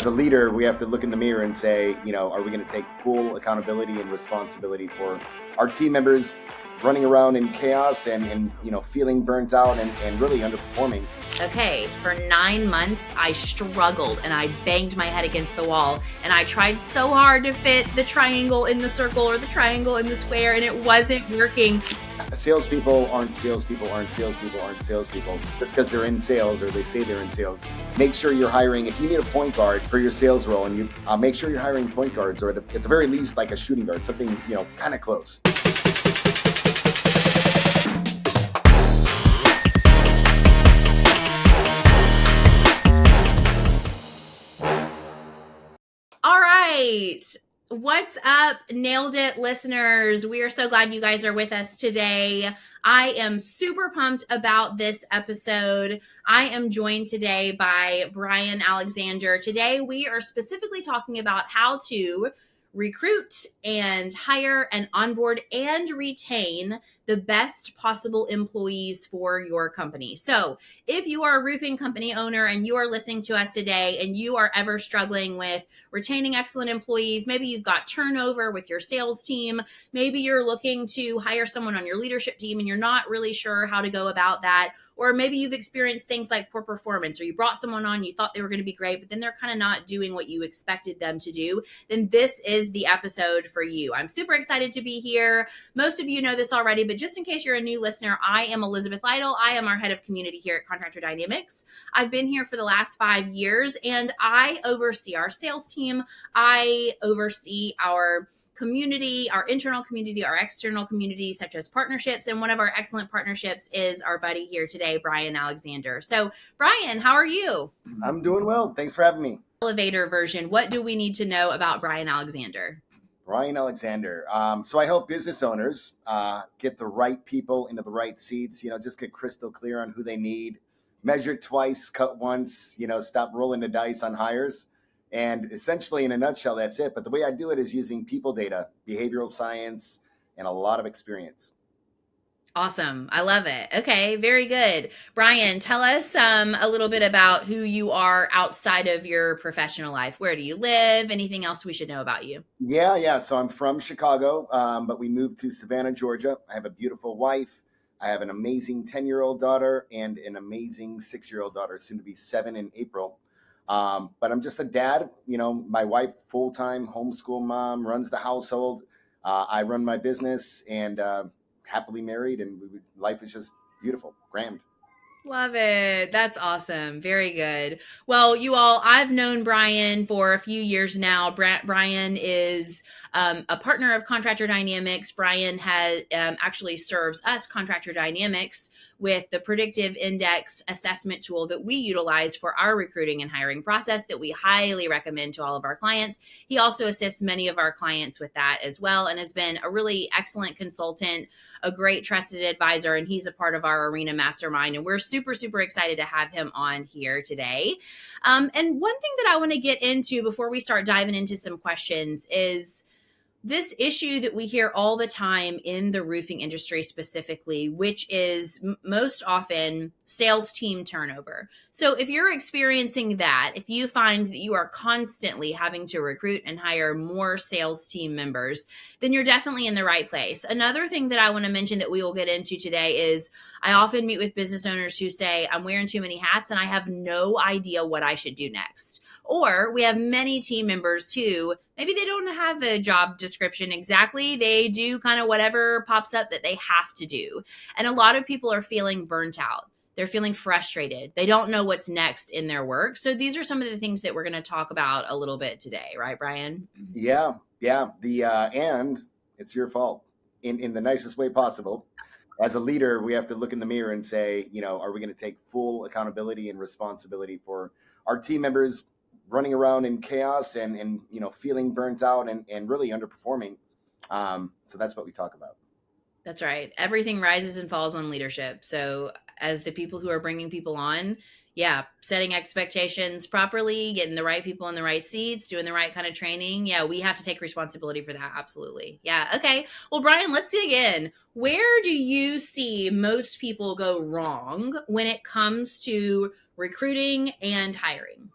as a leader, we have to look in the mirror and say, are we going to take full accountability and responsibility for our team members running around in chaos and feeling burnt out and really underperforming? Okay, for 9 months, I struggled and I banged my head against the wall and I tried so hard to fit the triangle in the circle or the triangle in the square, and it wasn't working. Salespeople aren't salespeople aren't salespeople aren't salespeople just because they're in sales or they say they're in sales. Make sure you're hiring. If you need a point guard for your sales role, and you make sure you're hiring point guards, or at the very least, like a shooting guard, something kind of close. All right. What's up, Nailed It listeners? We are so glad you guys are with us today. I am super pumped about this episode. I am joined today by Brian Alexander. Today, we are specifically talking about how to recruit and hire and onboard and retain the best possible employees for your company. So if you are a roofing company owner and you are listening to us today and you are ever struggling with retaining excellent employees, maybe you've got turnover with your sales team, maybe you're looking to hire someone on your leadership team and you're not really sure how to go about that, or maybe you've experienced things like poor performance, or you brought someone on, you thought they were going to be great, but then they're kind of not doing what you expected them to do, then this is the episode for you. I'm super excited to be here. Most of you know this already, but just in case you're a new listener, I am Elizabeth Lytle. I am our head of community here at Contractor Dynamics. I've been here for the last 5 years, and I oversee our sales team. I oversee our community, our internal community, our external community, such as partnerships. And one of our excellent partnerships is our buddy here today, Brian Alexander. So, Brian, how are you? I'm doing well. Thanks for having me. Elevator version. What do we need to know about Brian Alexander? Brian Alexander. So I help business owners get the right people into the right seats, just get crystal clear on who they need, measure twice, cut once, stop rolling the dice on hires. And essentially, in a nutshell, that's it. But the way I do it is using people data, behavioral science, and a lot of experience. Awesome. I love it. Okay, very good. Brian, tell us a little bit about who you are outside of your professional life. Where do you live? Anything else we should know about you? Yeah. So I'm from Chicago, but we moved to Savannah, Georgia. I have a beautiful wife. I have an amazing 10-year-old daughter and an amazing 6-year-old daughter, soon to be 7 in April. But I'm just a dad. My wife, full-time homeschool mom, runs the household. I run my business and happily married, and life is just beautiful, grand. Love it. That's awesome. Very good. Well, you all, I've known Brian for a few years now. Brian is a partner of Contractor Dynamics. Brian has actually serves us, Contractor Dynamics, with the predictive index assessment tool that we utilize for our recruiting and hiring process that we highly recommend to all of our clients. He also assists many of our clients with that as well, and has been a really excellent consultant, a great trusted advisor, and he's a part of our Arena Mastermind. And we're super, super excited to have him on here today. And one thing that I want to get into before we start diving into some questions is this issue that we hear all the time in the roofing industry specifically, which is most often sales team turnover. So if you're experiencing that, if you find that you are constantly having to recruit and hire more sales team members, then you're definitely in the right place. Another thing that I want to mention that we will get into today is I often meet with business owners who say, I'm wearing too many hats and I have no idea what I should do next. Or we have many team members who maybe they don't have a job description exactly. They do kind of whatever pops up that they have to do. And a lot of people are feeling burnt out. They're feeling frustrated. They don't know what's next in their work. So these are some of the things that we're going to talk about a little bit today. Right, Brian? Yeah. And it's your fault in the nicest way possible. As a leader, we have to look in the mirror and say, are we going to take full accountability and responsibility for our team members running around in chaos and feeling burnt out and really underperforming. So that's what we talk about. That's right. Everything rises and falls on leadership. So as the people who are bringing people on, setting expectations properly, getting the right people in the right seats, doing the right kind of training. Yeah, we have to take responsibility for that. Absolutely. Yeah. Okay. Well, Brian, let's dig in. Where do you see most people go wrong when it comes to recruiting and hiring?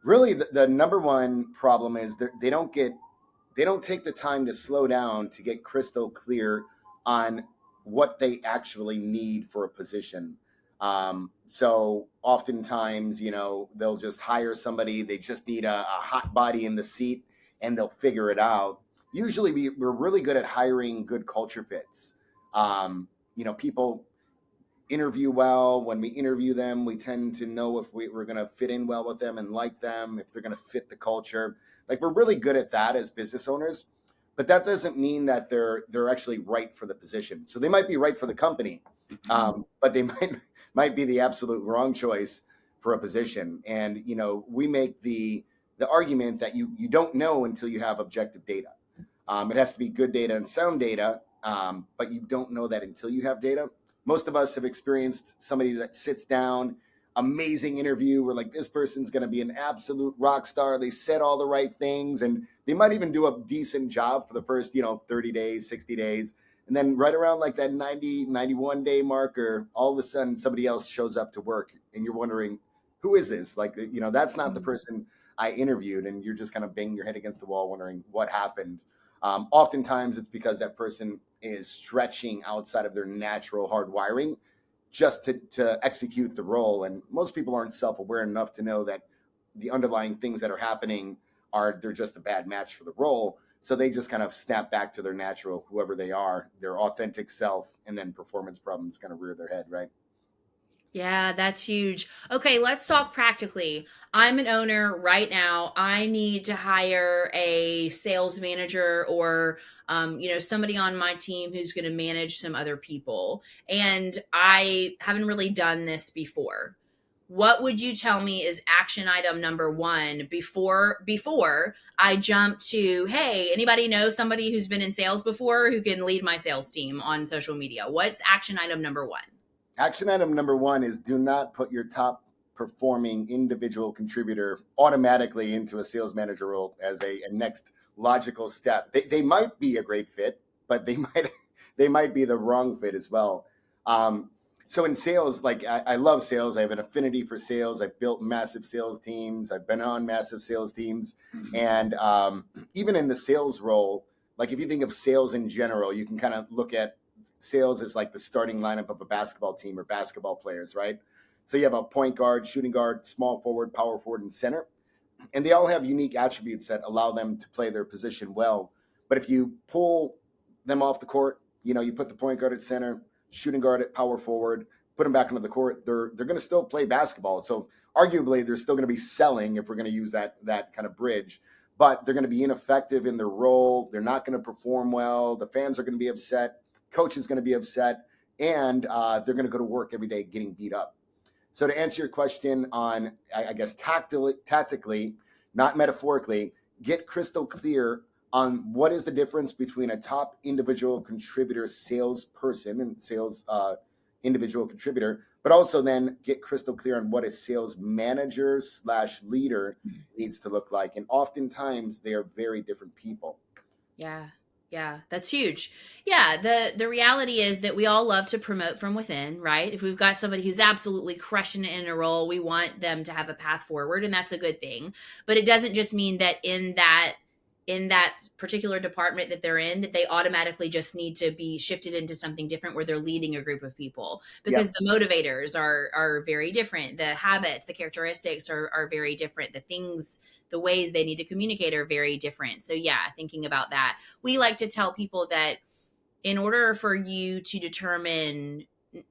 Really, the number one problem is they don't take the time to slow down to get crystal clear on what they actually need for a position. So oftentimes, they'll just hire somebody. They just need a hot body in the seat, and they'll figure it out. Usually, we're really good at hiring good culture fits. People interview well. When we interview them, we tend to know if we're going to fit in well with them and like them, if they're going to fit the culture. Like, we're really good at that as business owners, but that doesn't mean that they're actually right for the position. So they might be right for the company, but they might be the absolute wrong choice for a position. And we make the argument that you don't know until you have objective data. It has to be good data and sound data, but you don't know that until you have data. Most of us have experienced somebody that sits down, amazing interview. We're like, this person's going to be an absolute rock star. They said all the right things, and they might even do a decent job for the first, 30 days, 60 days. And then right around like that 90, 91-day marker, all of a sudden somebody else shows up to work, and you're wondering, who is this? Like, that's not the person I interviewed. And you're just kind of banging your head against the wall wondering what happened. Oftentimes it's because that person is stretching outside of their natural hardwiring just to execute the role. And most people aren't self-aware enough to know that the underlying things that are happening they're just a bad match for the role. So they just kind of snap back to their natural, whoever they are, their authentic self, and then performance problems kind of rear their head, right? Yeah, that's huge. Okay, let's talk practically. I'm an owner right now. I need to hire a sales manager or somebody on my team who's going to manage some other people. And I haven't really done this before. What would you tell me is action item number one before I jump to, hey, anybody know somebody who's been in sales before who can lead my sales team on social media? What's action item number one? Action item number one is do not put your top performing individual contributor automatically into a sales manager role as a next logical step. They might be a great fit, but they might be the wrong fit as well. So in sales, like I love sales. I have an affinity for sales. I've built massive sales teams. I've been on massive sales teams, and even in the sales role, like if you think of sales in general, you can kind of look at sales is like the starting lineup of a basketball team or basketball players, right? So you have a point guard, shooting guard, small forward, power forward, and center. And they all have unique attributes that allow them to play their position well. But if you pull them off the court, you put the point guard at center, shooting guard at power forward, put them back into the court, they're going to still play basketball. So arguably they're still going to be selling, if we're going to use that kind of bridge, but they're going to be ineffective in their role. They're not going to perform well. The fans are going to be upset. Coach is going to be upset, and they're going to go to work every day getting beat up. So to answer your question on, I guess, tactically, not metaphorically, get crystal clear on what is the difference between a top individual contributor salesperson and sales individual contributor, but also then get crystal clear on what a sales manager / leader needs to look like. And oftentimes they are very different people. Yeah. Yeah, that's huge. Yeah, the reality is that we all love to promote from within, right? If we've got somebody who's absolutely crushing it in a role, we want them to have a path forward, and that's a good thing. But it doesn't just mean that in that particular department that they're in that they automatically just need to be shifted into something different where they're leading a group of people, Yeah. because the motivators are very different, the habits, the characteristics are very different, the ways they need to communicate are very different. So yeah, thinking about that, we like to tell people that in order for you to determine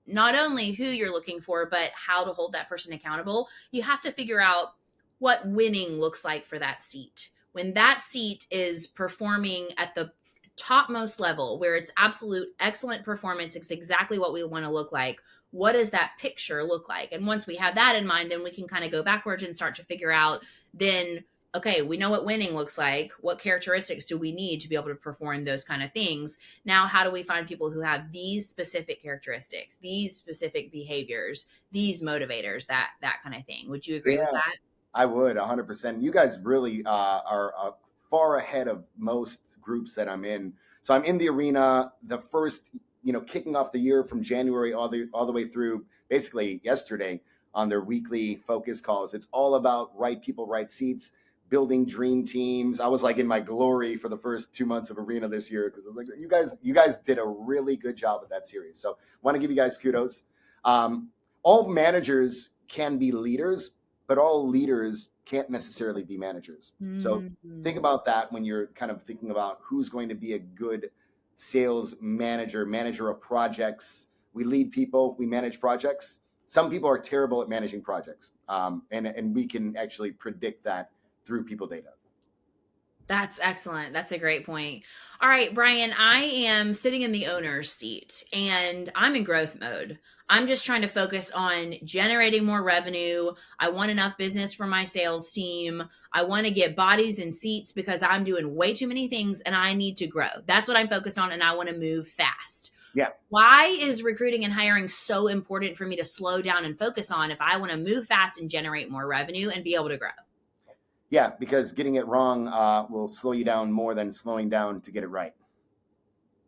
not only who you're looking for, but how to hold that person accountable, you have to figure out what winning looks like for that seat. When that seat is performing at the topmost level, where it's absolute excellent performance, it's exactly what we want to look like. What does that picture look like? And once we have that in mind, then we can kind of go backwards and start to figure out then, okay, we know what winning looks like. What characteristics do we need to be able to perform those kind of things? Now, how do we find people who have these specific characteristics, these specific behaviors, these motivators, that kind of thing? Would you agree with Yeah. that? I would 100%. You guys really are far ahead of most groups that I'm in. So I'm in the arena, the first, kicking off the year from January all the way through basically yesterday. on their weekly focus calls. It's all about right people, right seats, building dream teams. I was like in my glory for the first 2 months of Arena this year because I was like, you guys did a really good job with that series. So want to give you guys kudos. All managers can be leaders, but all leaders can't necessarily be managers. So think Mm. about that when you're kind of thinking about who's going to be a good sales manager, manager of projects. We lead people, we manage projects. Some people are terrible at managing projects, and we can actually predict that through people data. That's excellent. That's a great point. All right, Brian, I am sitting in the owner's seat and I'm in growth mode. I'm just trying to focus on generating more revenue. I want enough business for my sales team. I want to get bodies and seats because I'm doing way too many things and I need to grow. That's what I'm focused on and I want to move fast. Yeah. Why is recruiting and hiring so important for me to slow down and focus on if I want to move fast and generate more revenue and be able to grow? Yeah, because getting it wrong will slow you down more than slowing down to get it right.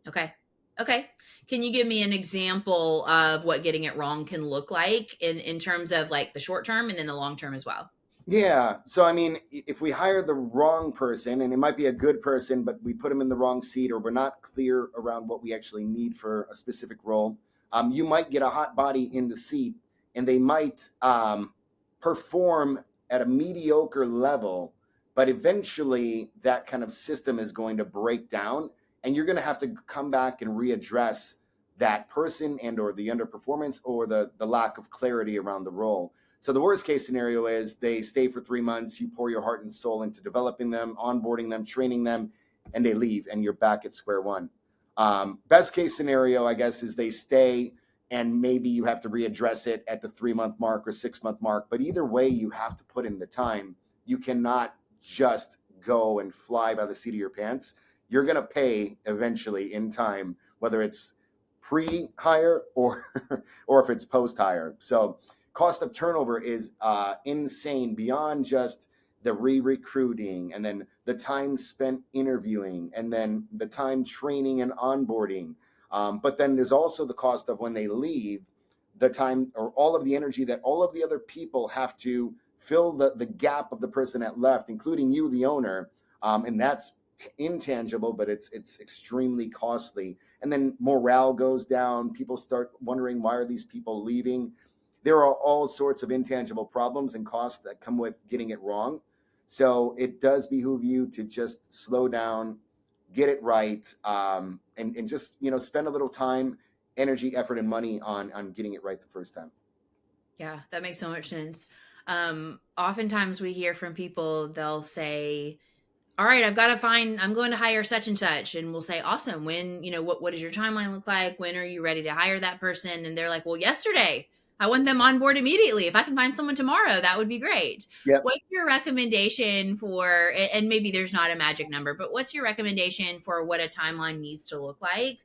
Okay. Okay. Can you give me an example of what getting it wrong can look like in terms of like the short term and then the long term as well? Yeah. So, I mean, if we hire the wrong person, and it might be a good person, but we put them in the wrong seat, or we're not clear around what we actually need for a specific role, you might get a hot body in the seat and they might perform at a mediocre level, but eventually that kind of system is going to break down and you're going to have to come back and readdress that person and or the underperformance or the lack of clarity around the role. So the worst case scenario is they stay for 3 months, you pour your heart and soul into developing them, onboarding them, training them, and they leave and you're back at square one. Best case scenario, I guess, is they stay and maybe you have to readdress it at the 3 month mark or 6 month mark. But either way, you have to put in the time. You cannot just go and fly by the seat of your pants. You're going to pay eventually in time, whether it's pre-hire or or if it's post-hire. So cost of turnover is insane beyond just the re-recruiting and then the time spent interviewing and then the time training and onboarding. But then there's also the cost of when they leave, the time or all of the energy that all of the other people have to fill the gap of the person that left, including you, the owner. And that's intangible, but it's extremely costly. And then morale goes down. People start wondering, why are these people leaving? There are all sorts of intangible problems and costs that come with getting it wrong. So it does behoove you to just slow down, get it right, and just spend a little time, energy, effort, and money on getting it right the first time. Yeah, that makes so much sense. Oftentimes we hear from people, they'll say, all right, I'm going to hire such and such. And we'll say, awesome. When, what does your timeline look like? When are you ready to hire that person? And they're like, well, yesterday. I want them on board immediately. If I can find someone tomorrow, that would be great. Yep. What's your recommendation for, and maybe there's not a magic number, but what's your recommendation for what a timeline needs to look like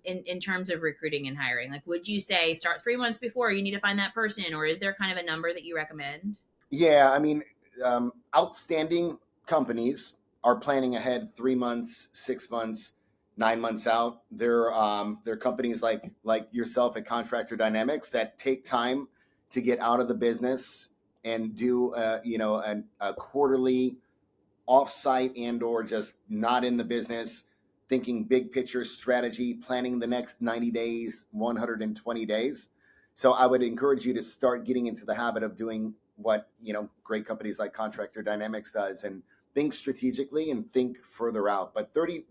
in terms of recruiting and hiring? Like, would you say start 3 months before you need to find that person, or is there kind of a number that you recommend? Yeah, I mean, outstanding companies are planning ahead 3 months, 6 months, 9 months out. They're companies like yourself at Contractor Dynamics that take time to get out of the business and do a quarterly offsite and or just not in the business, thinking big picture strategy, planning the next 90 days, 120 days. So I would encourage you to start getting into the habit of doing what great companies like Contractor Dynamics does, and think strategically and think further out. But 30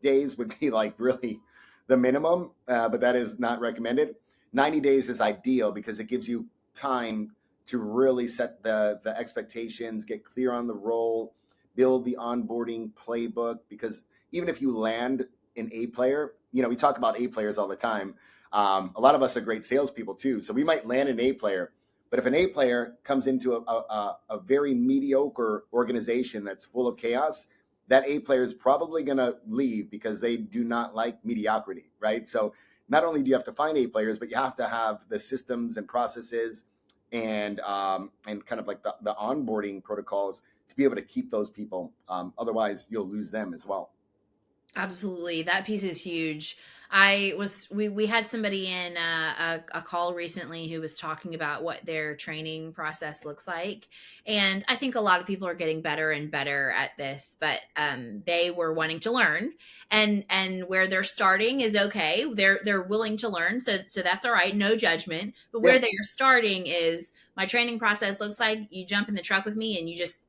days would be like really the minimum, but that is not recommended. 90 days is ideal because it gives you time to really set the expectations, get clear on the role, build the onboarding playbook. Because even if you land an A player, we talk about A players all the time. A lot of us are great salespeople too. So we might land an A player, but if an A player comes into a very mediocre organization that's full of chaos, that A player is probably going to leave because they do not like mediocrity, right? So not only do you have to find A players, but you have to have the systems and processes and kind of like the onboarding protocols to be able to keep those people. Otherwise, you'll lose them as well. Absolutely. That piece is huge. We had somebody in a call recently who was talking about what their training process looks like. And I think a lot of people are getting better and better at this, but they were wanting to learn, and where they're starting is okay. They're willing to learn. So that's all right. No judgment. But where Yep. they're starting is my training process looks like you jump in the truck with me and we just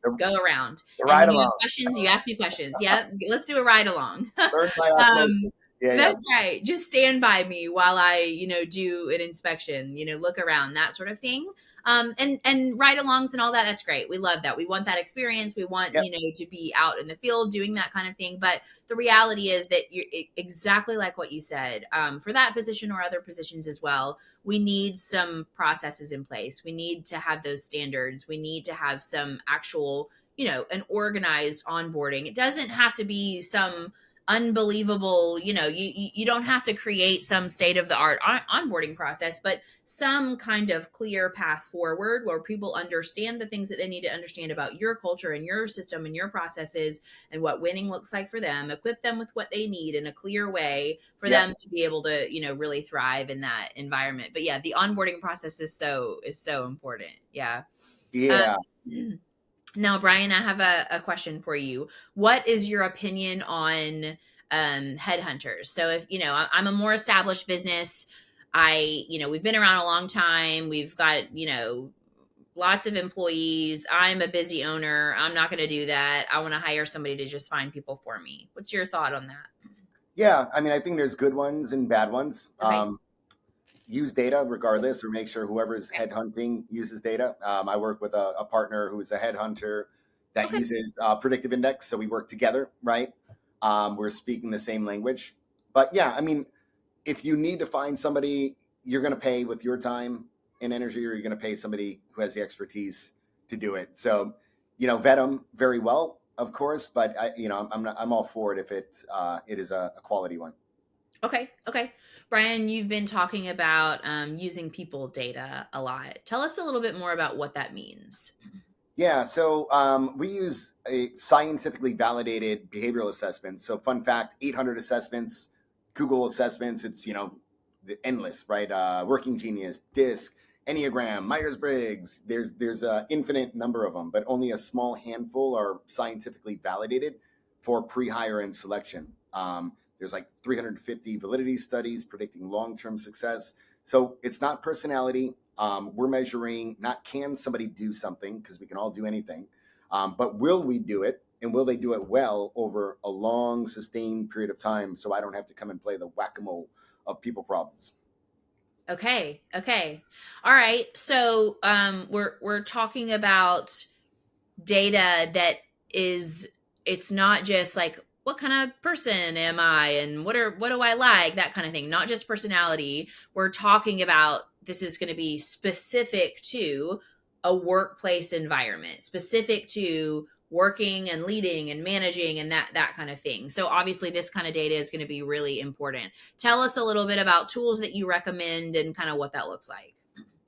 The, go around. the And ride when you have along, questions, you ask me questions. Yep. Let's do a ride along. learn by osmosis. um, Yeah, yeah, that's right. Just stand by me while I, do an inspection, look around, that sort of thing. And ride-alongs and all that, that's great. We love that. We want that experience. We want, yep, to be out in the field doing that kind of thing. But the reality is that you're exactly like what you said. For that position or other positions as well, we need some processes in place. We need to have those standards. We need to have some actual, an organized onboarding. It doesn't have to be some unbelievable, you don't have to create some state of the art onboarding process, but some kind of clear path forward where people understand the things that they need to understand about your culture and your system and your processes and what winning looks like for them, equip them with what they need in a clear way for yep, them to be able to, really thrive in that environment. But yeah, the onboarding process is so important. Yeah. um, yeah. Now, Brian, I have a question for you. What is your opinion on headhunters? So, if I'm a more established business, we've been around a long time. We've got lots of employees. I'm a busy owner. I'm not going to do that. I want to hire somebody to just find people for me. What's your thought on that? Yeah, I mean, I think there's good ones and bad ones. Okay. Use data regardless, or make sure whoever's headhunting uses data. I work with a partner who is a headhunter that Okay. uses predictive index, so we work together, right? We're speaking the same language. But yeah, I mean, if you need to find somebody, you're going to pay with your time and energy, or you're going to pay somebody who has the expertise to do it. So, vet them very well, of course, but I'm all for it if it is a quality one. Okay. Okay. Brian, you've been talking about using people data a lot. Tell us a little bit more about what that means. Yeah, so we use a scientifically validated behavioral assessment. So, fun fact: 800 assessments, Google assessments. It's endless, right? Working Genius, DISC, Enneagram, Myers Briggs. There's an infinite number of them, but only a small handful are scientifically validated for pre-hire and selection. There's like 350 validity studies predicting long-term success. So it's not personality. We're measuring not can somebody do something, because we can all do anything, but will we do it, and will they do it well over a long, sustained period of time, so I don't have to come and play the whack-a-mole of people problems. Okay. Okay. All right. So we're talking about data that is, it's not just like what kind of person am I and what do I like, that kind of thing, not just personality. We're talking about this is going to be specific to a workplace environment, specific to working and leading and managing and that kind of thing. So obviously this kind of data is going to be really important. Tell us a little bit about tools that you recommend and kind of what that looks like.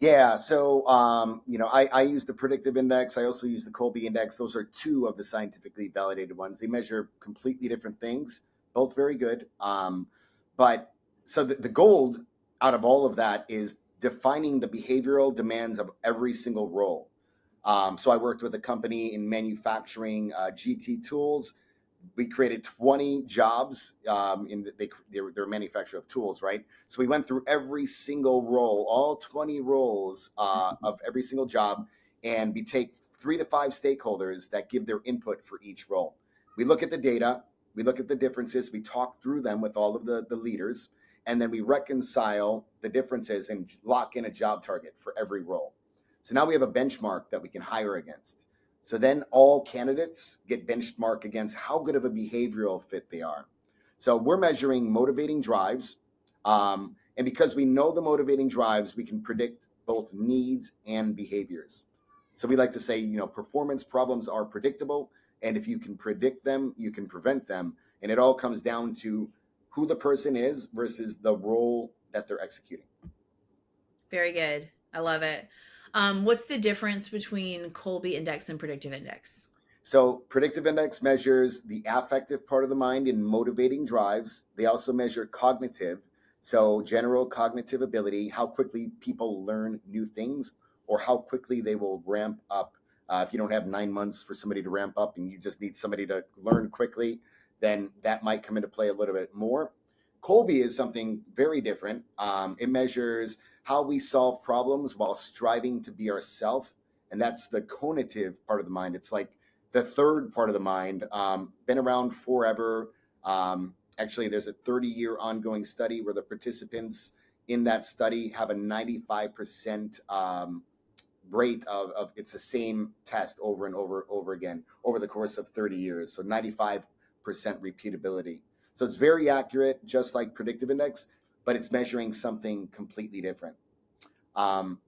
Yeah, so I use the predictive index. I also use the Colby index. Those are two of the scientifically validated ones. They measure completely different things, both very good. But so the gold out of all of that is defining the behavioral demands of every single role. So I worked with a company in manufacturing, GT Tools. We created 20 jobs they're a manufacturer of tools, right? So we went through every single role, all 20 roles of every single job, and we take 3 to 5 stakeholders that give their input for each role. We look at the data, we look at the differences, we talk through them with all of the leaders, and then we reconcile the differences and lock in a job target for every role. So now we have a benchmark that we can hire against. So then all candidates get benchmarked against how good of a behavioral fit they are. So we're measuring motivating drives. And because we know the motivating drives, we can predict both needs and behaviors. So we like to say, performance problems are predictable. And if you can predict them, you can prevent them. And it all comes down to who the person is versus the role that they're executing. Very good. I love it. What's the difference between Colby index and predictive index? So predictive index measures the affective part of the mind in motivating drives. They also measure cognitive, so general cognitive ability, how quickly people learn new things or how quickly they will ramp up. If you don't have 9 months for somebody to ramp up and you just need somebody to learn quickly, then that might come into play a little bit more. Colby is something very different. It measures how we solve problems while striving to be ourselves. And that's the cognitive part of the mind. It's like the third part of the mind, been around forever. Actually, there's a 30-year ongoing study where the participants in that study have a 95% rate of it's the same test over and over again over the course of 30 years. So 95% repeatability. So it's very accurate, just like predictive index, but it's measuring something completely different. Um,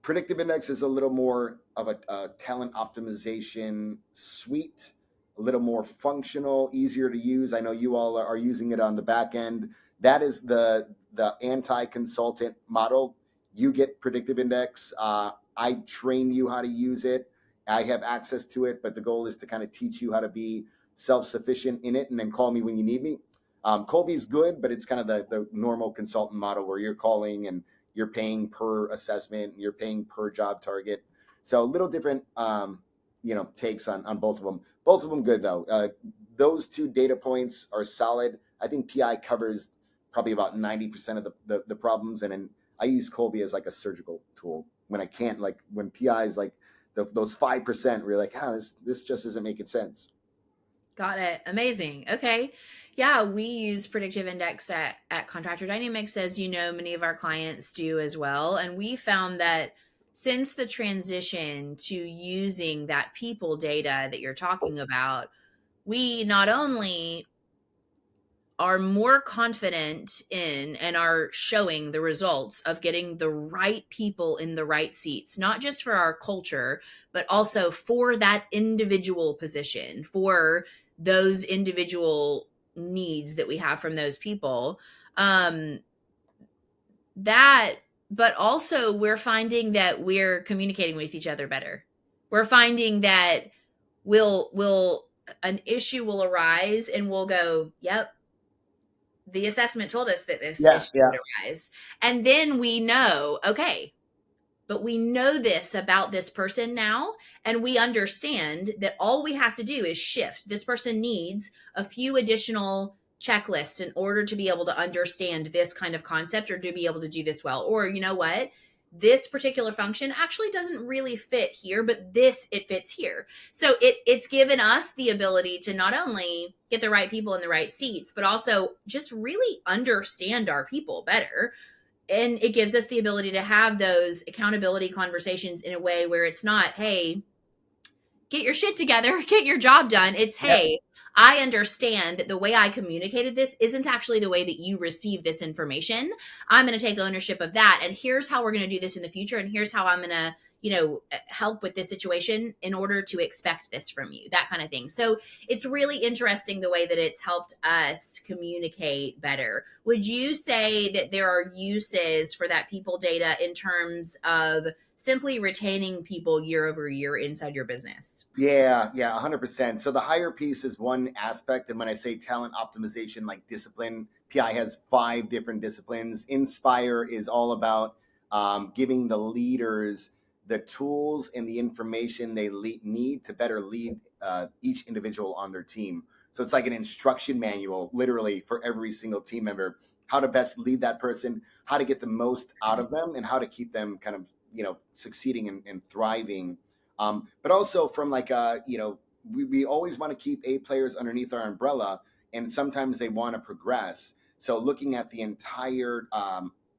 Predictive index is a little more of a talent optimization suite, a little more functional, easier to use. I know you all are using it on the back end. That is the anti-consultant model. You get predictive index. I train you how to use it. I have access to it, but the goal is to kind of teach you how to be self-sufficient in it and then call me when you need me. Colby's good, but it's kind of the normal consultant model where you're calling and you're paying per assessment, you're paying per job target. So a little different, takes on both of them. Both of them good though. Those two data points are solid. I think PI covers probably about 90% of the problems. And then I use Colby as like a surgical tool when I can't, like when PI is like those 5% where you're like, this just isn't making sense. Got it. Amazing. Okay. Yeah, we use predictive index at Contractor Dynamics, as you know, many of our clients do as well. And we found that since the transition to using that people data that you're talking about, we not only are more confident in and are showing the results of getting the right people in the right seats, not just for our culture, but also for that individual position, for those individual needs that we have from those people. Um, that, but also we're finding that we're communicating with each other better. We're finding that will an issue will arise and we'll go, yep, the assessment told us that this Yeah, issue yeah. would arise. And then we know, okay, but we know this about this person now, and we understand that all we have to do is shift. This person needs a few additional checklists in order to be able to understand this kind of concept or to be able to do this well. Or, you know what? This particular function actually doesn't really fit here, but this it fits here. So it's given us the ability to not only get the right people in the right seats, but also just really understand our people better. And it gives us the ability to have those accountability conversations in a way where it's not, hey, get your shit together, get your job done. It's, Yep. hey, I understand that the way I communicated this isn't actually the way that you receive this information. I'm going to take ownership of that. And here's how we're going to do this in the future. And here's how I'm going to, help with this situation in order to expect this from you, that kind of thing. So it's really interesting the way that it's helped us communicate better. Would you say that there are uses for that people data in terms of simply retaining people year over year inside your business? Yeah, 100%. So the higher piece is one aspect. And when I say talent optimization, like discipline, PI has 5 different disciplines. Inspire is all about giving the leaders the tools and the information they need to better lead each individual on their team. So it's like an instruction manual, literally, for every single team member, how to best lead that person, how to get the most out of them, and how to keep them kind of, succeeding and thriving, but also from like we always want to keep A players underneath our umbrella, and sometimes they want to progress. So looking at the entire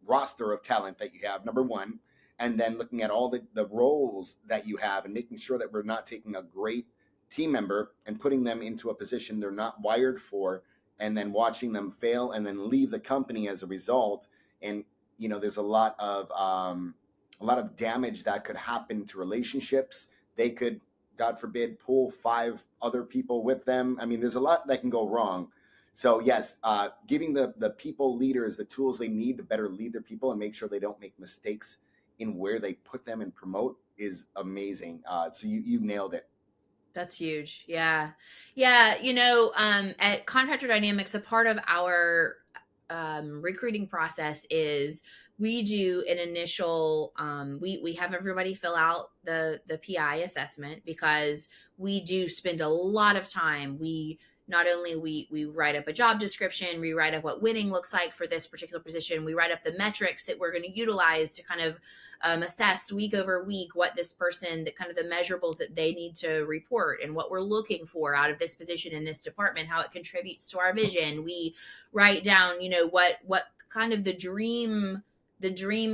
roster of talent that you have, number one, and then looking at all the roles that you have and making sure that we're not taking a great team member and putting them into a position they're not wired for, and then watching them fail and then leave the company as a result. And there's a lot of damage that could happen to relationships. They could, God forbid, pull 5 other people with them. I mean, there's a lot that can go wrong. So yes, giving the people leaders the tools they need to better lead their people and make sure they don't make mistakes in where they put them and promote is amazing. So you nailed it. That's huge. Yeah. Yeah. At Contractor Dynamics, a part of our recruiting process is we do an initial, we have everybody fill out the PI assessment, because we do spend a lot of time. We not only we write up a job description, we write up what winning looks like for this particular position, we write up the metrics that we're going to utilize to kind of assess week over week what this person, that kind of the measurables that they need to report, and what we're looking for out of this position in this department, how it contributes to our vision. We write down, what kind of the dream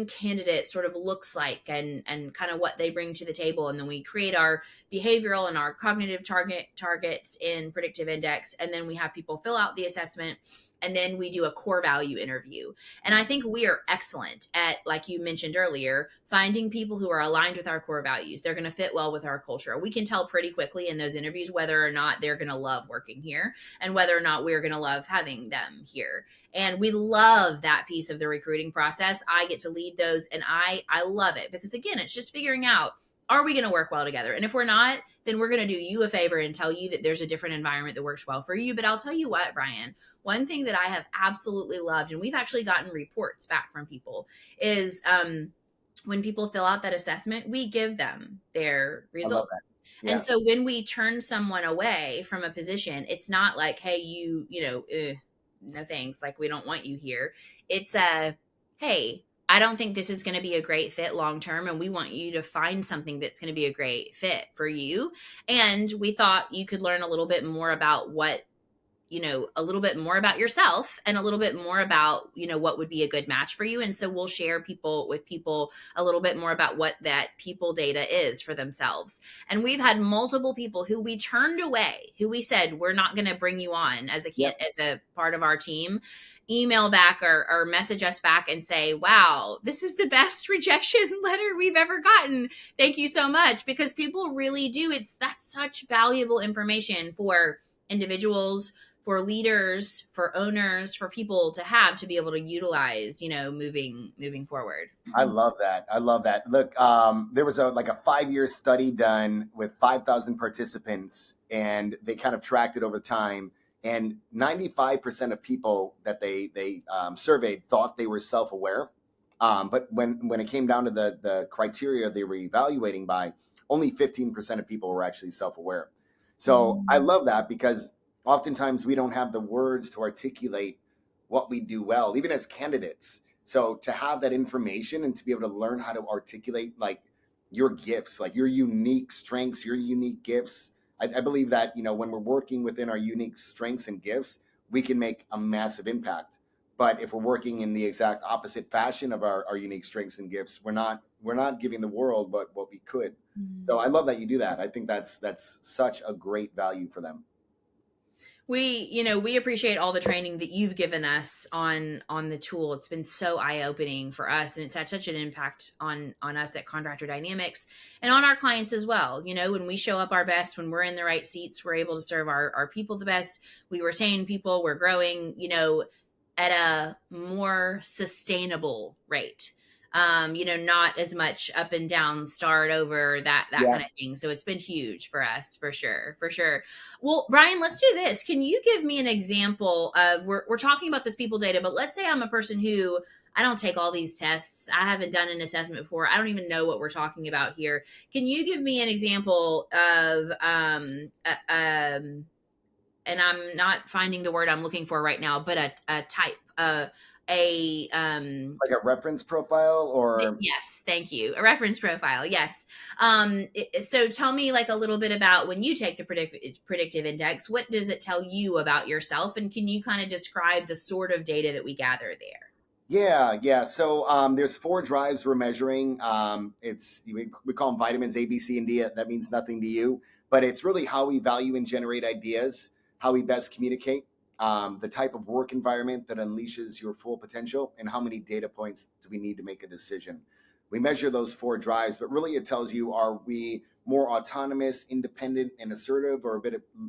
candidate sort of looks like, and kind of what they bring to the table, and then we create our behavioral and our cognitive targets in predictive index, and then we have people fill out the assessment, and then we do a core value interview. And I think we are excellent at, like you mentioned earlier, finding people who are aligned with our core values. They're going to fit well with our culture. We can tell pretty quickly in those interviews whether or not they're going to love working here, and whether or not we're going to love having them here. And we love that piece of the recruiting process. I get to lead those, and I love it, because again, it's just figuring out, are we going to work well together? And if we're not, then we're going to do you a favor and tell you that there's a different environment that works well for you. But I'll tell you what, Brian, one thing that I have absolutely loved, and we've actually gotten reports back from people, is when people fill out that assessment, we give them their I love results. that. And Yeah. so when we turn someone away from a position, it's not like, hey, no thanks, like we don't want you here. It's a, hey, I don't think this is going to be a great fit long term, and we want you to find something that's going to be a great fit for you. And we thought you could learn a little bit more about a little bit more about yourself, and a little bit more about, what would be a good match for you. And so we'll share people a little bit more about what that people data is for themselves. And we've had multiple people who we turned away, who we said, we're not going to bring you on as Yep. as a part of our team, email back or message us back and say, wow, this is the best rejection letter we've ever gotten. Thank you so much. Because people really do. That's such valuable information for individuals, for leaders, for owners, for people to have, to be able to utilize, moving forward. I love that. I love that. Look, there was a 5 year study done with 5,000 participants, and they kind of tracked it over time. And 95% of people that they surveyed thought they were self aware. But when it came down to the criteria they were evaluating by, only 15% of people were actually self aware. So I Mm. love that, because oftentimes we don't have the words to articulate what we do well, even as candidates. So to have that information and to be able to learn how to articulate like your gifts, like your unique strengths, your unique gifts. I believe that, when we're working within our unique strengths and gifts, we can make a massive impact. But if we're working in the exact opposite fashion of our unique strengths and gifts, we're not giving the world what we could. So Mm. I love that you do that. I think that's such a great value for them. We appreciate all the training that you've given us on the tool. It's been so eye-opening for us, and it's had such an impact on us at Contractor Dynamics, and on our clients as well. When we show up our best, when we're in the right seats, we're able to serve our people the best. We retain people, we're growing, at a more sustainable rate. Not as much up and down, start over, that Yeah. kind of thing. So it's been huge for us, for sure, for sure. Well, Brian, let's do this. Can you give me an example of, we're talking about this people data, but let's say I'm a person who, I don't take all these tests. I haven't done an assessment before. I don't even know what we're talking about here. Can you give me an example of, and I'm not finding the word I'm looking for right now, but a type, a Like a reference profile or yes, thank you. A reference profile. Yes. So tell me like a little bit about, when you take the predictive index, what does it tell you about yourself? And can you kind of describe the sort of data that we gather there? Yeah, yeah. So there's four drives we're measuring. We call them vitamins A, B, C, and D. That means nothing to you, but it's really how we value and generate ideas, how we best communicate, the type of work environment that unleashes your full potential, and how many data points do we need to make a decision. We measure those four drives, but really it tells you, are we more autonomous, independent, and assertive, or a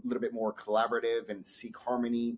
little bit more collaborative and seek harmony,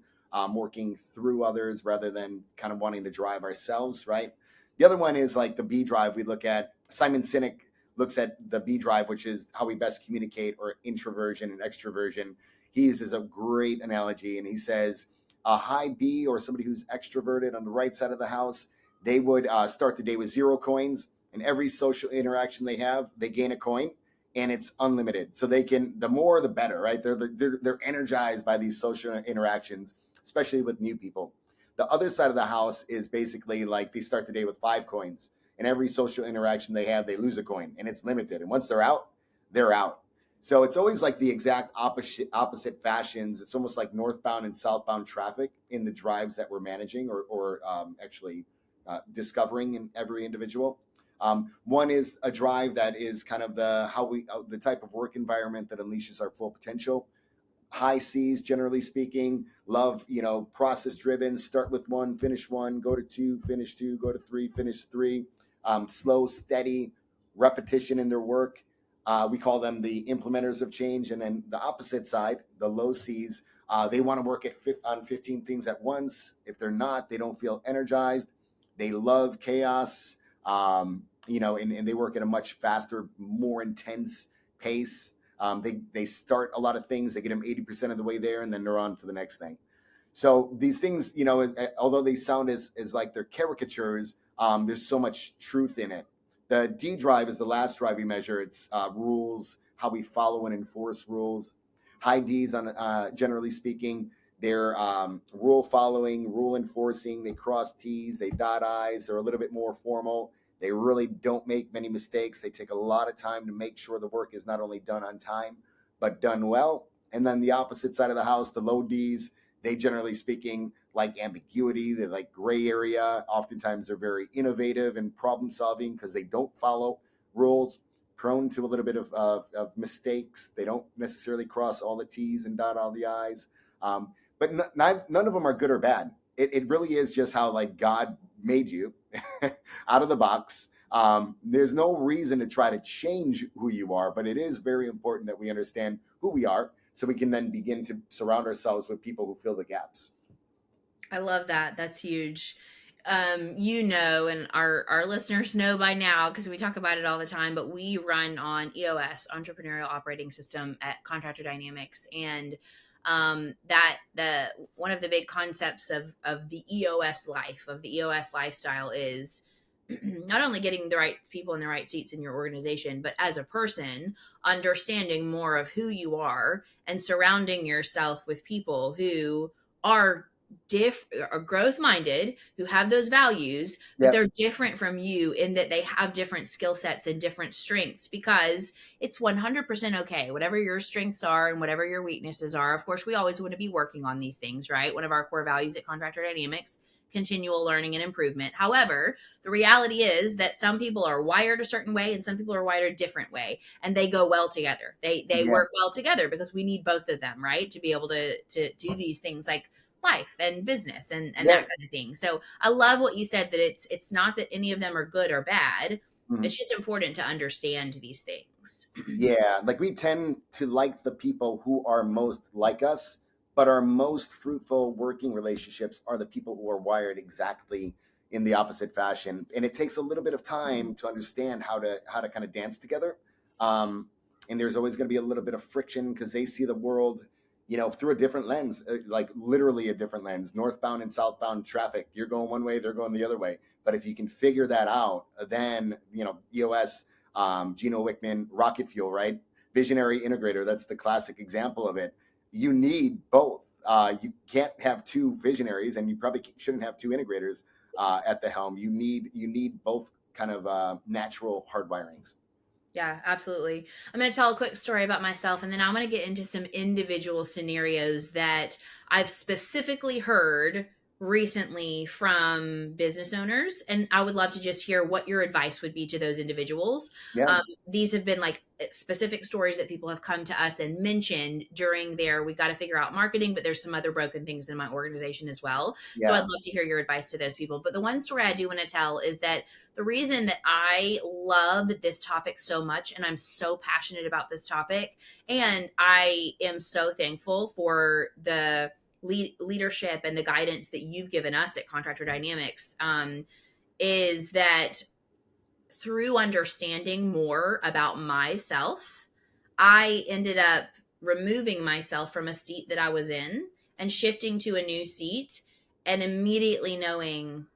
working through others rather than kind of wanting to drive ourselves, right? The other one is like the B drive. We look at, Simon Sinek looks at the B drive, which is how we best communicate, or introversion and extroversion. He uses a great analogy, and he says a high B, or somebody who's extroverted on the right side of the house, they would start the day with 0 coins, and every social interaction they have, they gain a coin, and it's unlimited. So they can, the more the better, right? They're energized by these social interactions, especially with new people. The other side of the house is basically like they start the day with 5 coins, and every social interaction they have, they lose a coin, and it's limited. And once they're out, they're out. So it's always like the exact opposite fashions. It's almost like northbound and southbound traffic in the drives that we're managing, or actually discovering in every individual. One is a drive that is kind of the type of work environment that unleashes our full potential. High C's, generally speaking, love, process driven, start with one, finish one, go to two, finish two, go to three, finish three. Slow, steady repetition in their work. We call them the implementers of change. And then the opposite side, the low C's, they want to work on 15 things at once. If they're not, they don't feel energized. They love chaos, and they work at a much faster, more intense pace. They start a lot of things, they get them 80% of the way there, and then they're on to the next thing. So these things, although they sound as like they're caricatures, there's so much truth in it. The D drive is the last drive we measure. It's rules, how we follow and enforce rules. High D's, generally speaking, they're rule following, rule enforcing. They cross T's, they dot I's. They're a little bit more formal. They really don't make many mistakes. They take a lot of time to make sure the work is not only done on time, but done well. And then the opposite side of the house, the low D's, they generally speaking like ambiguity. They like gray area. Oftentimes they're very innovative and problem solving because they don't follow rules, prone to a little bit of mistakes. They don't necessarily cross all the T's and dot all the I's. But none of them are good or bad. It really is just how like God made you out of the box. There's no reason to try to change who you are, but it is very important that we understand who we are so we can then begin to surround ourselves with people who fill the gaps. I love that. That's huge. And our listeners know by now because we talk about it all the time, but we run on EOS, Entrepreneurial Operating System, at Contractor Dynamics. And that the one of the big concepts of the EOS life, of the EOS lifestyle, is not only getting the right people in the right seats in your organization, but as a person, understanding more of who you are and surrounding yourself with people who are are growth minded, who have those values, but Yep. they're different from you in that they have different skill sets and different strengths, because it's 100% okay whatever your strengths are and whatever your weaknesses are. Of course, we always want to be working on these things, right? One of our core values at Contractor Dynamics, continual learning and improvement. However, the reality is that some people are wired a certain way and some people are wired a different way, and they go well together. They Yeah. work well together because we need both of them, right, to be able to do these things like life and business and Yeah. that kind of thing. So I love what you said, that it's not that any of them are good or bad. Mhm. It's just important to understand these things. Yeah, like we tend to like the people who are most like us, but our most fruitful working relationships are the people who are wired exactly in the opposite fashion. And it takes a little bit of time to understand how to kind of dance together. Um, and there's always going to be a little bit of friction because they see the world, through a different lens, like literally a different lens. Northbound and southbound traffic, you're going one way, they're going the other way. But if you can figure that out, then EOS, Gino Wickman, rocket fuel, right? Visionary integrator. That's the classic example of it. You need both. You can't have two visionaries, and you probably shouldn't have two integrators at the helm. You need both kind of natural hardwirings. Yeah, absolutely. I'm going to tell a quick story about myself, and then I'm going to get into some individual scenarios that I've specifically heard recently from business owners. And I would love to just hear what your advice would be to those individuals. Yeah, These have been like specific stories that people have come to us and mentioned during their, we got to figure out marketing, but there's some other broken things in my organization as well. So I'd yeah, love to hear your advice to those people. But the one story I do want to tell is that the reason that I love this topic so much, and I'm so passionate about this topic, and I am so thankful for the leadership and the guidance that you've given us at Contractor Dynamics, is that through understanding more about myself, I ended up removing myself from a seat that I was in and shifting to a new seat, and immediately knowing,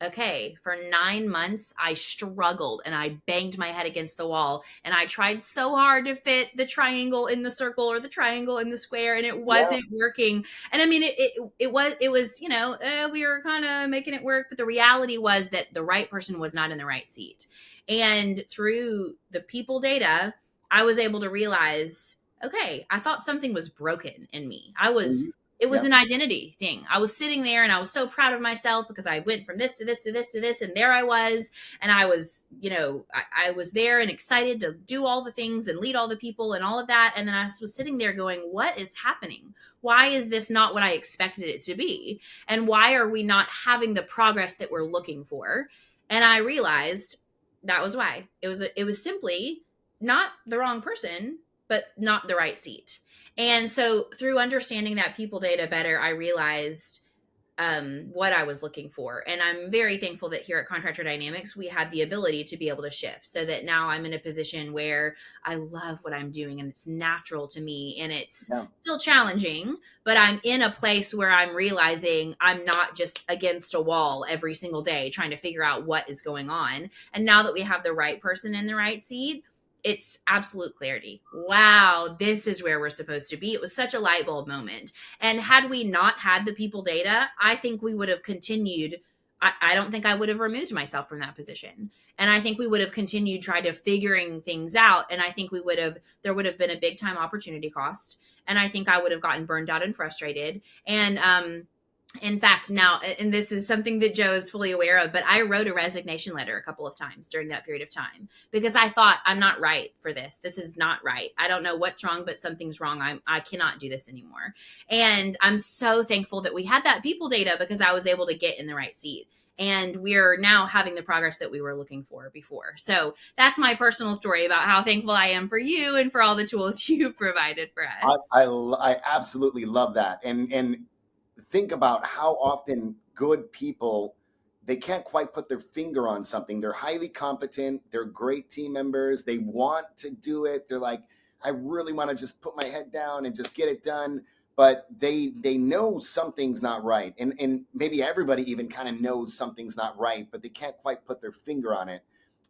okay, for 9 months, I struggled and I banged my head against the wall. And I tried so hard to fit the triangle in the circle or the triangle in the square, and it Yeah. wasn't working. And I mean, it was, we were kind of making it work, but the reality was that the right person was not in the right seat. And through the people data, I was able to realize, okay, I thought something was broken in me. It was Yeah. an identity thing. I was sitting there and I was so proud of myself because I went from this to this to this to this. And there I was. And I was, I was there and excited to do all the things and lead all the people and all of that. And then I was sitting there going, what is happening? Why is this not what I expected it to be? And why are we not having the progress that we're looking for? And I realized that was why. It was simply not the wrong person, but not the right seat. And so through understanding that people data better, I realized what I was looking for. And I'm very thankful that here at Contractor Dynamics, we had the ability to be able to shift so that now I'm in a position where I love what I'm doing and it's natural to me, and it's Yeah. still challenging, but I'm in a place where I'm realizing I'm not just against a wall every single day trying to figure out what is going on. And now that we have the right person in the right seat, it's absolute clarity. Wow, this is where we're supposed to be. It was such a light bulb moment. And had we not had the people data, I think we would have continued. I don't think I would have removed myself from that position. And I think we would have continued trying to figuring things out. And I think there would have been a big time opportunity cost. And I think I would have gotten burned out and frustrated. And in fact, now, and this is something that Joe is fully aware of, but I wrote a resignation letter a couple of times during that period of time because I thought, I'm not right for this. This is not right. I don't know what's wrong, but something's wrong. I cannot do this anymore. And I'm so thankful that we had that people data because I was able to get in the right seat. And we're now having the progress that we were looking for before. So that's my personal story about how thankful I am for you and for all the tools you've provided for I, us. I, I absolutely love that. And think about how often good people, they can't quite put their finger on something. They're highly competent, they're great team members, they want to do it, they're like, I really want to just put my head down and just get it done, but they know something's not right, and maybe everybody even kind of knows something's not right, but they can't quite put their finger on it.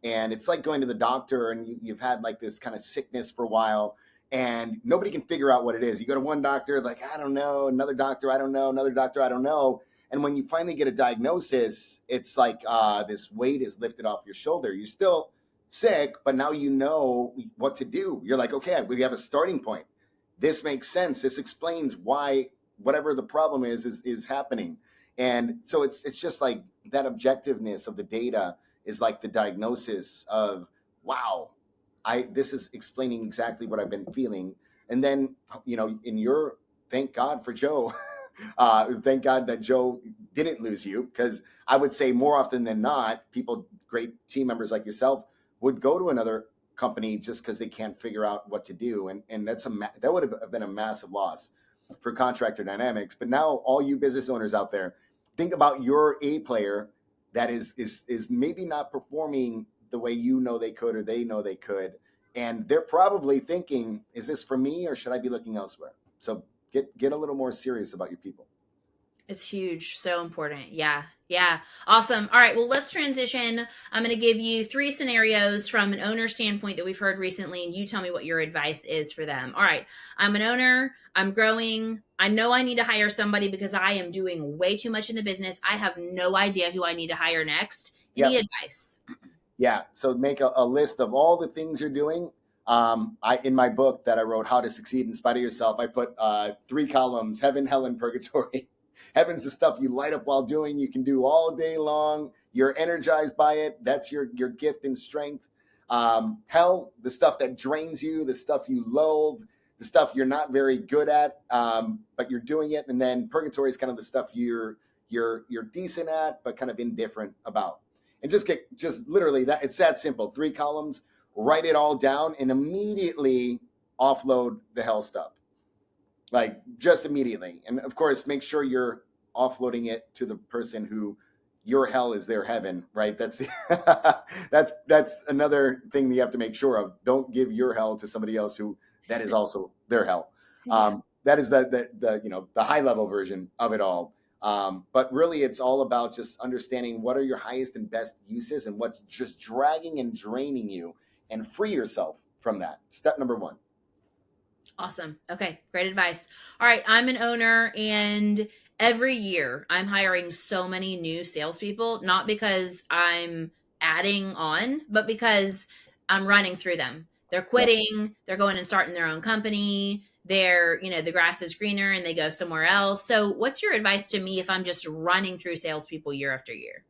And it's like going to the doctor and you've had like this kind of sickness for a while and nobody can figure out what it is. You go to one doctor, like, I don't know, another doctor, I don't know, another doctor, I don't know. And when you finally get a diagnosis, it's like this weight is lifted off your shoulder. You're still sick, but now you know what to do. You're like, okay, we have a starting point. This makes sense. This explains why whatever the problem is happening. And so it's just like that objectiveness of the data is like the diagnosis of, wow, this is explaining exactly what I've been feeling. And then, in your, thank God for Joe. Thank God that Joe didn't lose you, because I would say more often than not, people, great team members like yourself, would go to another company just because they can't figure out what to do, and that would have been a massive loss for Contractor Dynamics. But now, all you business owners out there, think about your A player that is maybe not performing the way you know they could or they know they could, and they're probably thinking, is this for me or should I be looking elsewhere? So get a little more serious about your people. It's huge. So important. Yeah. Yeah. Awesome. All right. Well, let's transition. I'm going to give you 3 scenarios from an owner standpoint that we've heard recently, and you tell me what your advice is for them. All right. I'm an owner. I'm growing. I know I need to hire somebody because I am doing way too much in the business. I have no idea who I need to hire next. Any Yep. advice? Yeah. So make a list of all the things you're doing. In my book that I wrote, How to Succeed in Spite of Yourself, I put 3 columns: heaven, hell, and purgatory. Heaven's the stuff you light up while doing, you can do all day long. You're energized by it. That's your gift and strength. Hell, the stuff that drains you, the stuff you loathe, the stuff you're not very good at, but you're doing it. And then purgatory is kind of the stuff you're decent at, but kind of indifferent about. And just literally that, it's that simple. 3 columns, write it all down, and immediately offload the hell stuff. Like, just immediately. And of course, make sure you're offloading it to the person who your hell is their heaven, right? That's that's another thing that you have to make sure of. Don't give your hell to somebody else who that is also their hell. Yeah. That is the the high level version of it all. But really, it's all about just understanding what are your highest and best uses and what's just dragging and draining you, and free yourself from that. Step number one. Awesome. Okay, great advice. All right, I'm an owner, and every year I'm hiring so many new salespeople, not because I'm adding on, but because I'm running through them. They're Yep. quitting, they're going and starting their own company. They're, the grass is greener and they go somewhere else. So, what's your advice to me if I'm just running through salespeople year after year?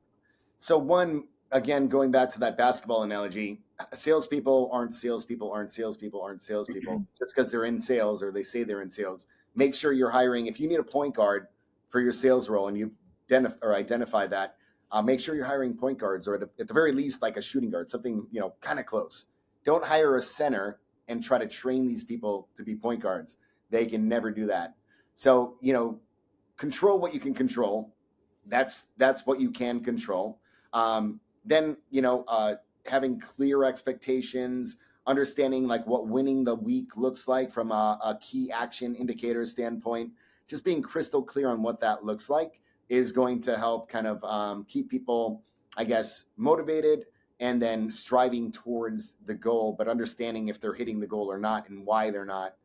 So one, again, going back to that basketball analogy, salespeople aren't salespeople aren't salespeople aren't salespeople just because they're in sales or they say they're in sales. Make sure you're hiring. If you need a point guard for your sales role and you identify that, make sure you're hiring point guards, or at the very least, like a shooting guard, something kind of close. Don't hire a center and try to train these people to be point guards. They can never do that. So control what you can control. That's what you can control. Then having clear expectations, understanding like what winning the week looks like from a key action indicator standpoint, just being crystal clear on what that looks like is going to help kind of keep people, I guess, motivated and then striving towards the goal, but understanding if they're hitting the goal or not and why they're not.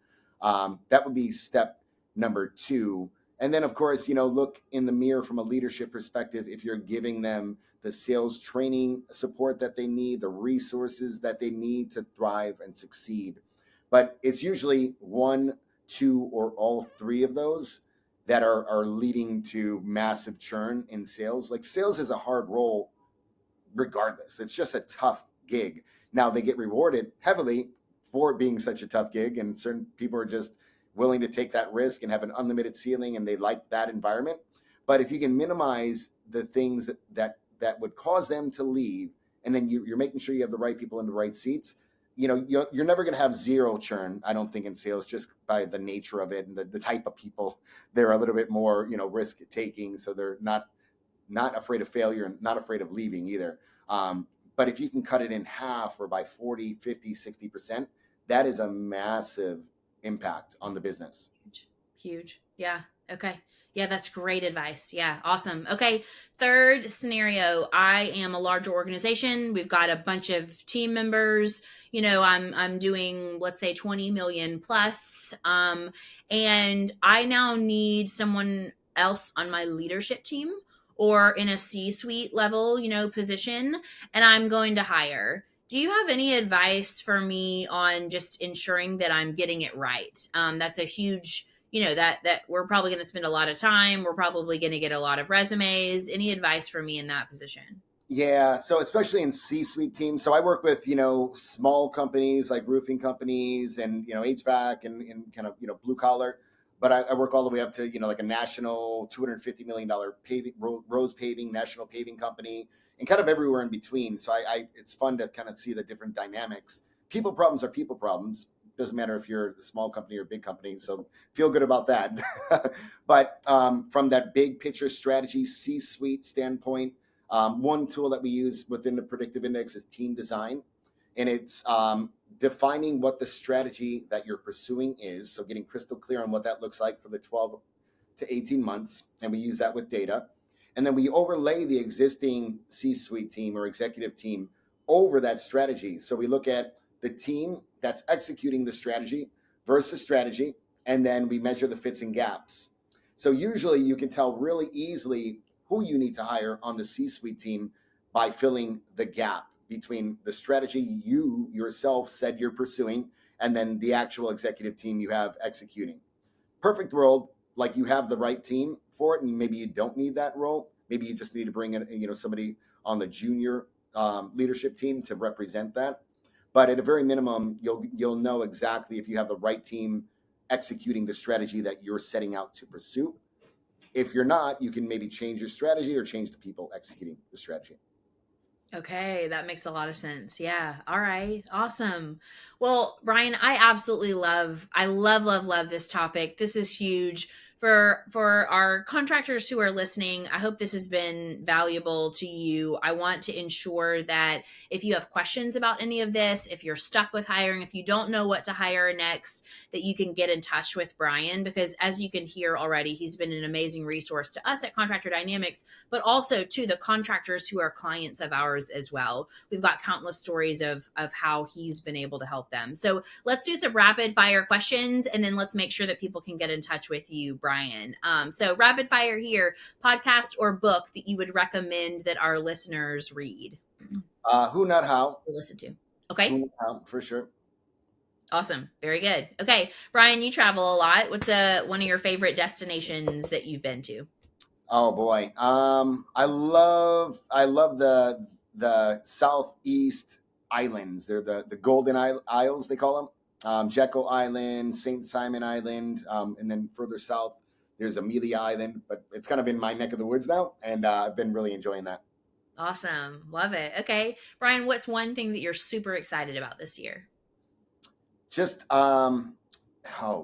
That would be step number two. And then, of course, look in the mirror from a leadership perspective. If you're giving them the sales training support that they need, the resources that they need to thrive and succeed. But it's usually one, two, or all three of those that are leading to massive churn in sales. Like sales is a hard role regardless. It's just a tough gig. Now they get rewarded heavily for it being such a tough gig, and certain people are just willing to take that risk and have an unlimited ceiling, and they like that environment. But if you can minimize the things that would cause them to leave, and then you're making sure you have the right people in the right seats, you're never going to have zero churn. I don't think in sales, just by the nature of it and the type of people. They're a little bit more risk taking, so they're not afraid of failure and not afraid of leaving either. But if you can cut it in half or by 40, 50, 60%, that is a massive impact on the business. Huge. Huge. Yeah. Okay. Yeah, that's great advice. Yeah, awesome. Okay, third scenario. I am a larger organization. We've got a bunch of team members. I'm doing, let's say, 20 million plus. And I now need someone else on my leadership team or in a C-suite level, position, and I'm going to hire. Do you have any advice for me on just ensuring that I'm getting it right? That's a huge, that we're probably going to spend a lot of time. We're probably going to get a lot of resumes. Any advice for me in that position? Yeah, so especially in C-suite teams. So I work with small companies like roofing companies and HVAC and kind of blue collar, but I work all the way up to like a national $250 million paving Rose Paving national paving company, and kind of everywhere in between. So I it's fun to kind of see the different dynamics. People problems are people problems. Doesn't matter if you're a small company or a big company. So feel good about that. But from that big picture strategy C-suite standpoint. One tool that we use within the predictive index is team design, and it's defining what the strategy that you're pursuing is. So getting crystal clear on what that looks like for the 12 to 18 months, and we use that with data. And then we overlay the existing C-suite team or executive team over that strategy. So we look at the team that's executing the strategy versus strategy, and then we measure the fits and gaps. So usually you can tell really easily who you need to hire on the C-suite team by filling the gap between the strategy you yourself said you're pursuing and then the actual executive team you have executing. Perfect world, like you have the right team for it, and maybe you don't need that role. Maybe you just need to bring in somebody on the junior leadership team to represent that. But at a very minimum, you'll know exactly if you have the right team executing the strategy that you're setting out to pursue. If you're not, you can maybe change your strategy or change the people executing the strategy. Okay, that makes a lot of sense. Yeah. All right. Awesome. Well, Brian, I absolutely love, I love, love, love this topic. This is huge. For our contractors who are listening, I hope this has been valuable to you. I want to ensure that if you have questions about any of this, if you're stuck with hiring, if you don't know what to hire next, that you can get in touch with Brian, because as you can hear already, he's been an amazing resource to us at Contractor Dynamics, but also to the contractors who are clients of ours as well. We've got countless stories of how he's been able to help them. So let's do some rapid fire questions, and then let's make sure that people can get in touch with you, Brian. So rapid fire here: podcast or book that you would recommend that our listeners read Who Not How. or listen to? Okay. Who Not How, for sure. Awesome. Very good. Okay. Brian, you travel a lot. What's one of your favorite destinations that you've been to? Oh boy. I love the Southeast Islands. They're the Golden Isles, they call them. Jekyll Island, St. Simon Island, and then further south, there's Amelia Island, but it's kind of in my neck of the woods now, and I've been really enjoying that. Awesome. Love it. Okay. Brian, what's one thing that you're super excited about this year? Just, oh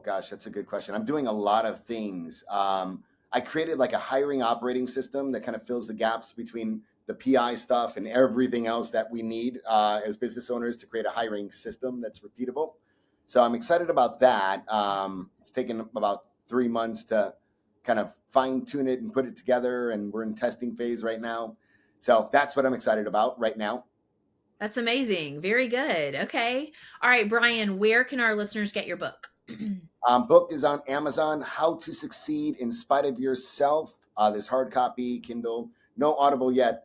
gosh, that's a good question. I'm doing a lot of things. I created like a hiring operating system that kind of fills the gaps between the PI stuff and everything else that we need as business owners to create a hiring system that's repeatable. So I'm excited about that. It's taken about 3 months to kind of fine tune it and put it together, and we're in testing phase right now. So that's what I'm excited about right now. That's amazing. Very good. Okay. All right, Brian, where can our listeners get your book? Book is on Amazon, How to Succeed in Spite of Yourself. There's hard copy, Kindle, no Audible yet.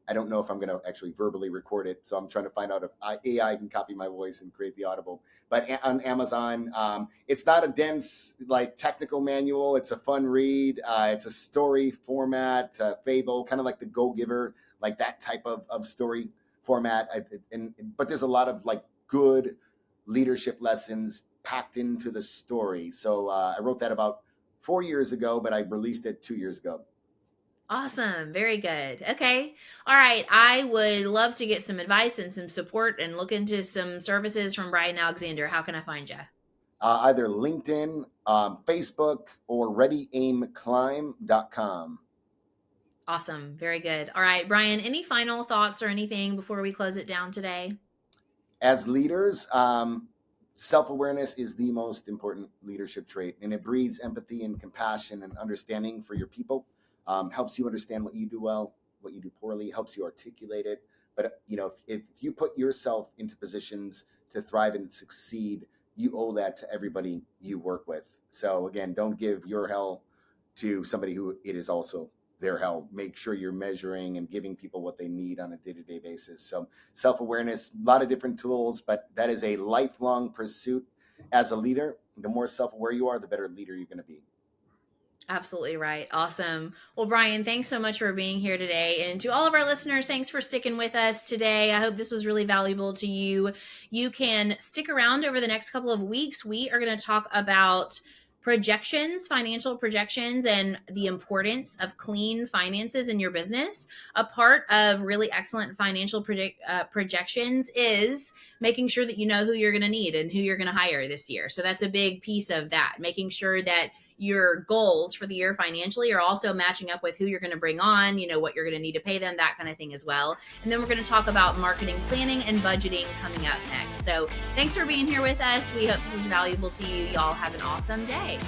I don't know if I'm going to actually verbally record it. So I'm trying to find out if AI can copy my voice and create the Audible. But on Amazon, it's not a dense, like technical manual. It's a fun read. It's a story format, fable, kind of like the Go Giver, like that type of story format. But there's a lot of like good leadership lessons packed into the story. So I wrote that about 4 years ago, but I released it 2 years ago. Awesome. Very good. Okay. All right. I would love to get some advice and some support and look into some services from Brian Alexander. How can I find you? Either LinkedIn, Facebook, or readyaimclimb.com. Awesome. Very good. All right, Brian, any final thoughts or anything before we close it down today? As leaders, self-awareness is the most important leadership trait, and it breeds empathy and compassion and understanding for your people. Helps you understand what you do well, what you do poorly, helps you articulate it. But if you put yourself into positions to thrive and succeed, you owe that to everybody you work with. So again, don't give your hell to somebody who it is also their hell. Make sure you're measuring and giving people what they need on a day-to-day basis. So self-awareness, a lot of different tools, but that is a lifelong pursuit as a leader. The more self-aware you are, the better leader you're going to be. Absolutely right. Awesome. Well, Brian, thanks so much for being here today. And to all of our listeners, thanks for sticking with us today. I hope this was really valuable to you. You can stick around over the next couple of weeks. We are going to talk about projections, financial projections, and the importance of clean finances in your business. A part of really excellent financial projections is making sure that you know who you're going to need and who you're going to hire this year. So that's a big piece of that, making sure that your goals for the year financially are also matching up with who you're going to bring on, what you're going to need to pay them, that kind of thing as well. And then we're going to talk about marketing planning and budgeting coming up next. So thanks for being here with us. We hope this was valuable to you. Y'all have an awesome day.